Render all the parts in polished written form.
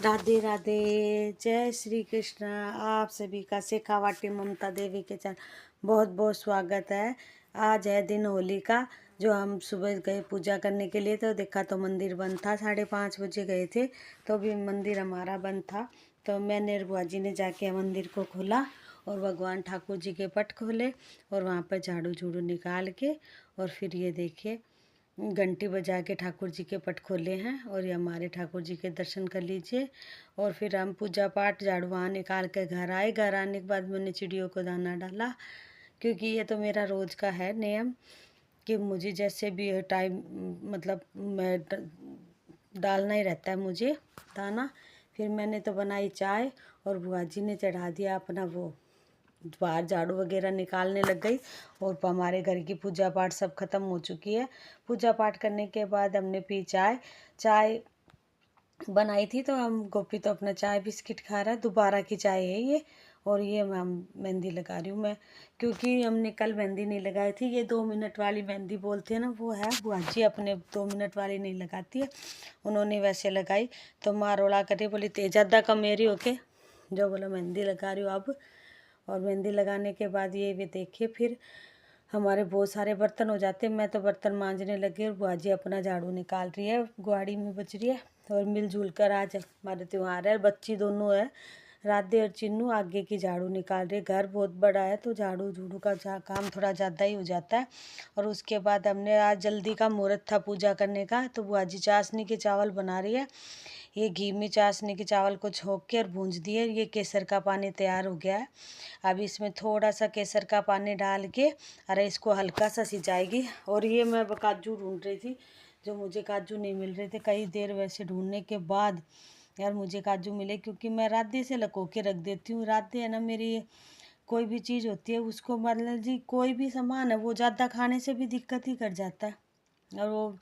राधे राधे, जय श्री कृष्ण। आप सभी का शेखावाटी ममता देवी के चैनल बहुत बहुत स्वागत है। आज है दिन होली का। जो हम सुबह गए पूजा करने के लिए तो देखा तो मंदिर बंद था। 5:30 बजे गए थे तो अभी मंदिर हमारा बंद था। तो मैंने और बुआ जी ने जाके मंदिर को खोला और भगवान ठाकुर जी के पट खोले और वहाँ पर झाड़ू झूड़ू निकाल के और फिर ये देखिए घंटी बजा के ठाकुर जी के पट खोले हैं और ये हमारे ठाकुर जी के दर्शन कर लीजिए। और फिर हम पूजा पाठ झाड़ू वहाँ निकाल के घर आए। घर आने के बाद मैंने चिड़ियों को दाना डाला, क्योंकि ये तो मेरा रोज़ का है नियम कि मुझे जैसे भी टाइम मतलब मैं डालना ही रहता है मुझे दाना। फिर मैंने तो बनाई चाय और बुआ जी ने चढ़ा दिया अपना वो बाहर झाड़ू वगैरह निकालने लग गई। और हमारे घर की पूजा पाठ सब खत्म हो चुकी है। पूजा पाठ करने के बाद हमने पी चाय। चाय बनाई थी तो हम गोपी तो अपना चाय बिस्किट खा रहा है। दोबारा की चाय है ये। और ये मैं मेहंदी लगा रही हूँ मैं, क्योंकि हमने कल मेहंदी नहीं लगाई थी। ये 2 मिनट वाली मेहंदी बोलते हैं ना, वो है। बुआ जी अपने 2 मिनट वाली नहीं लगाती है, उन्होंने वैसे लगाई। तो माँ रोला करे बोली तेजादा का मेरी होके जो बोला मेहंदी लगा रही हूँ अब। और मेहंदी लगाने के बाद ये भी देखिए फिर हमारे बहुत सारे बर्तन हो जाते। मैं तो बर्तन मांजने लगी और बुआ जी अपना झाड़ू निकाल रही है, गुआड़ी में बच रही है। और मिलजुल कर आज हमारे त्यौहार है। बच्ची दोनों है, राधे और चिन्नू आगे की झाड़ू निकाल रही है। घर बहुत बड़ा है तो झाड़ू झूड़ू का काम थोड़ा ज़्यादा ही हो जाता है। और उसके बाद हमने आज जल्दी का मुहूर्त था पूजा करने का, तो बुआ जी चाशनी के चावल बना रही है। ये घी में चाशनी के चावल को छोंक के और भूंज दिए। ये केसर का पानी तैयार हो गया है। अब इसमें थोड़ा सा केसर का पानी डाल के अरे इसको हल्का सा सिंचाएगी। और ये मैं काजू ढूंढ रही थी, जो मुझे काजू नहीं मिल रहे थे। कई देर वैसे ढूंढने के बाद यार मुझे काजू मिले, क्योंकि मैं राधे से लको के रख देती हूँ। राधे है ना मेरी, कोई भी चीज़ होती है उसको मतलब जी कोई भी सामान है वो ज़्यादा खाने से भी दिक्कत ही कर जाता है। और वो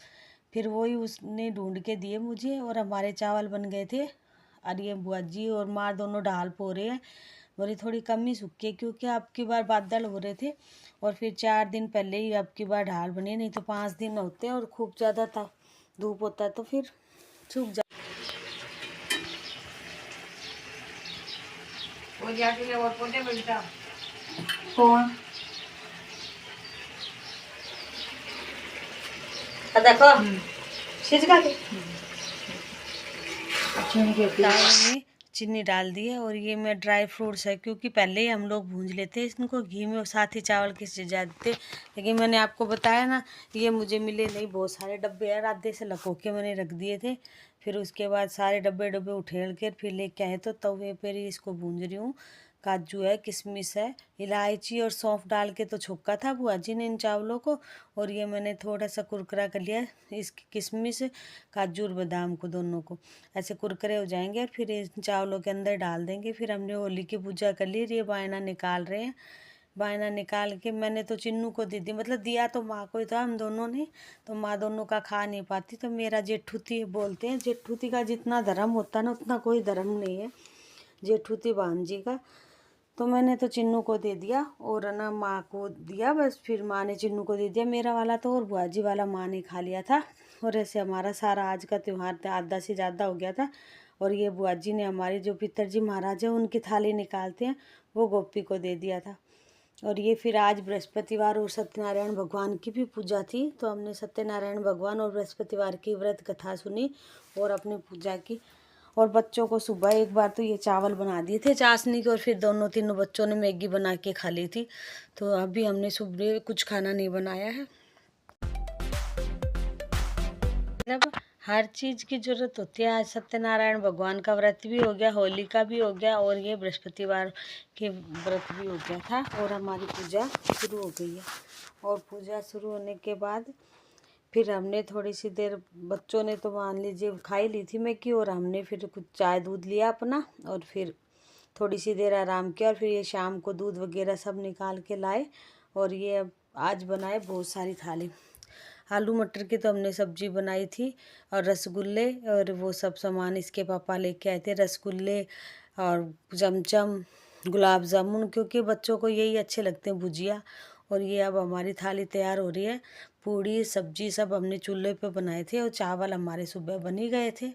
फिर वही उसने ढूंढ के दिए मुझे। और हमारे चावल बन गए थे। और ये बुआ जी और माँ दोनों ढाल पो रहे हैं। बोले थोड़ी कम ही सूखे, क्योंकि अब की बार बादल हो रहे थे और फिर 4 दिन पहले ही अब की बार ढाल बनी, नहीं तो 5 दिन होते हैं और खूब ज़्यादा था धूप होता है तो फिर सूख जा। कौन देखो सिजका के दाल में चीनी डाल दी है। और ये मैं ड्राई फ्रूट्स है, क्योंकि पहले ही हम लोग भूंज लेते हैं इनको घी में और साथ ही चावल के सिजा देते। लेकिन मैंने आपको बताया ना, ये मुझे मिले नहीं, बहुत सारे डब्बे यार आधे से लको के मैंने रख दिए थे। फिर उसके बाद सारे डब्बे डब्बे उठेड़ कर फिर लेके आए तो तवे पर ही इसको भूंज रही हूँ। काजू है, किशमिश है, इलायची और सौंफ डाल के तो छोका था बुआ जी ने इन चावलों को। और ये मैंने थोड़ा सा कुरकुरा कर लिया इस किशमिश काजू और बादाम को, दोनों को ऐसे कुरकुरे हो जाएंगे और फिर इन चावलों के अंदर डाल देंगे। फिर हमने होली की पूजा कर ली। ये बायना निकाल रहे हैं। बायना निकाल के मैंने तो चिन्नू को दे दी, मतलब दिया तो माँ को ही था, हम दोनों ने। तो माँ दोनों का खा नहीं पाती, तो मेरा जेठूती बोलते हैं, जेठूती का जितना धर्म होता है ना उतना कोई धर्म नहीं है जेठूती भान जी का। तो मैंने तो चिन्नू को दे दिया और ना माँ को दिया बस। फिर माँ ने चिन्नू को दे दिया मेरा वाला तो, और बुआ जी वाला माँ ने खा लिया था। और ऐसे हमारा सारा आज का त्यौहार आधा से ज़्यादा हो गया था। और ये बुआ जी ने हमारे जो पितरजी महाराज हैं उनकी थाली निकालते हैं वो गोपी को दे दिया था। और ये फिर आज बृहस्पतिवार और सत्यनारायण भगवान की भी पूजा थी, तो हमने सत्यनारायण भगवान और बृहस्पतिवार की व्रत कथा सुनी और अपनी पूजा की। और बच्चों को सुबह एक बार तो ये चावल बना दिए थे चाशनी के, और फिर दोनों तीनों बच्चों ने मैगी बना के खा ली थी। तो अभी हमने सुबह कुछ खाना नहीं बनाया है। मतलब हर चीज़ की ज़रूरत होती है। आज सत्यनारायण भगवान का व्रत भी हो गया, होली का भी हो गया और ये बृहस्पतिवार के व्रत भी हो गया था। और हमारी पूजा शुरू हो गई है। और पूजा शुरू होने के बाद फिर हमने थोड़ी सी देर, बच्चों ने तो मान लीजिए खाई ली थी मैगी, और हमने फिर कुछ चाय दूध लिया अपना और फिर थोड़ी सी देर आराम किया। और फिर ये शाम को दूध वगैरह सब निकाल के लाए। और ये अब आज बनाए बहुत सारी थाली। आलू मटर की तो हमने सब्जी बनाई थी और रसगुल्ले और वो सब सामान इसके पापा लेके आए थे, रसगुल्ले और चमचम गुलाब जामुन, क्योंकि बच्चों को यही अच्छे लगते हैं, भुजिया। और ये अब हमारी थाली तैयार हो रही है। पूड़ी सब्जी सब हमने चूल्हे पे बनाए थे और चावल हमारे सुबह बन ही गए थे।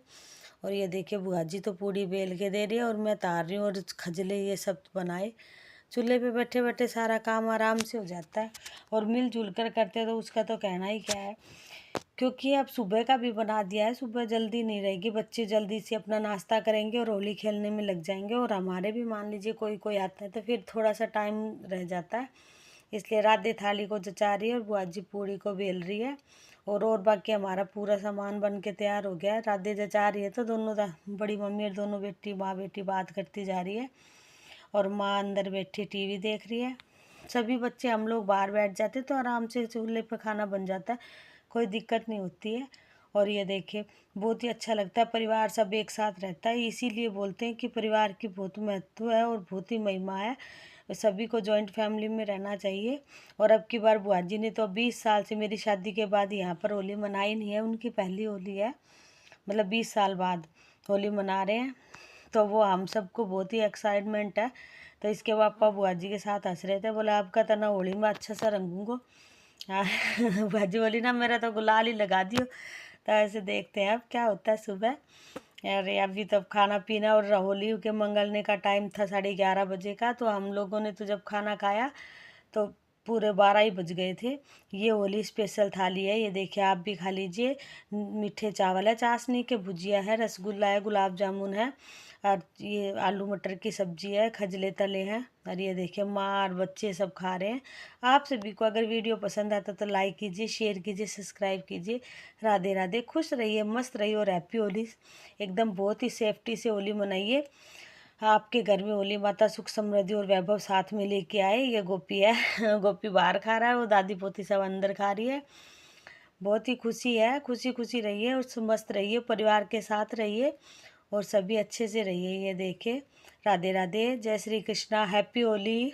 और ये देखिए बुआ जी तो पूड़ी बेल के दे रही है और मैं तार रही हूँ और खजले ये सब बनाए। चूल्हे पे बैठे बैठे सारा काम आराम से हो जाता है और मिलजुल कर करते तो उसका तो कहना ही क्या है। क्योंकि अब सुबह का भी बना दिया है, सुबह जल्दी नहीं रहेगी, बच्चे जल्दी से अपना नाश्ता करेंगे और होली खेलने में लग जाएंगे और हमारे भी मान लीजिए कोई कोई आता है तो फिर थोड़ा सा टाइम रह जाता है। इसलिए राधे थाली को जचा रही है और बुआ जी पूड़ी को बेल रही है और बाकी हमारा पूरा सामान बन के तैयार हो गया है। राधे जचा रही है तो दोनों बड़ी मम्मी और दोनों बेटी माँ बेटी बात करती जा रही है और माँ अंदर बैठी टीवी देख रही है। सभी बच्चे हम लोग बाहर बैठ जाते तो आराम से चूल्हे पर खाना बन जाता है, कोई दिक्कत नहीं होती है। और ये देखिए बहुत ही अच्छा लगता है, परिवार सब एक साथ रहता है, इसीलिए बोलते हैं कि परिवार की बहुत महत्व है और बहुत ही महिमा है। सभी को जॉइंट फैमिली में रहना चाहिए। और अब की बार बुआ जी ने तो 20 साल से मेरी शादी के बाद यहाँ पर होली मनाई नहीं है, उनकी पहली होली है, मतलब 20 साल बाद होली मना रहे हैं। तो वो हम सबको बहुत ही एक्साइटमेंट है। तो इसके पापा बुआ जी के साथ हंस रहे थे, बोला आपका तो ना होली में अच्छा सा रंगूंगो। बुआ जी बोली ना मेरा तो गुलाल ही लगा दियो। तो ऐसे देखते हैं अब क्या होता है सुबह। अरे अभी तो खाना पीना और होली के मंगलने का टाइम था 11:30 बजे का, तो हम लोगों ने तो जब खाना खाया तो पूरे 12 ही बज गए थे। ये होली स्पेशल थाली है, ये देखिए आप भी खा लीजिए। मीठे चावल है, चाशनी के भुजिया है, रसगुल्ला है, गुलाब जामुन है और ये आलू मटर की सब्जी है, खजले तले हैं और ये देखिए माँ और बच्चे सब खा रहे हैं। आप सभी को अगर वीडियो पसंद आता तो लाइक कीजिए, शेयर कीजिए, सब्सक्राइब कीजिए। राधे राधे, खुश रहिए, मस्त रहिए और हैप्पी होली। एकदम बहुत ही सेफ्टी से होली मनाइए। आपके घर में होली माता सुख समृद्धि और वैभव साथ में लेके आए। ये गोपी है गोपी बाहर खा रहा है, वो दादी पोती सब अंदर खा रही है। बहुत ही खुशी है, खुशी खुशी रहिए और मस्त रहिए, परिवार के साथ रहिए और सभी अच्छे से रहिए। ये देखिए राधे राधे, जय श्री कृष्णा, हैप्पी होली।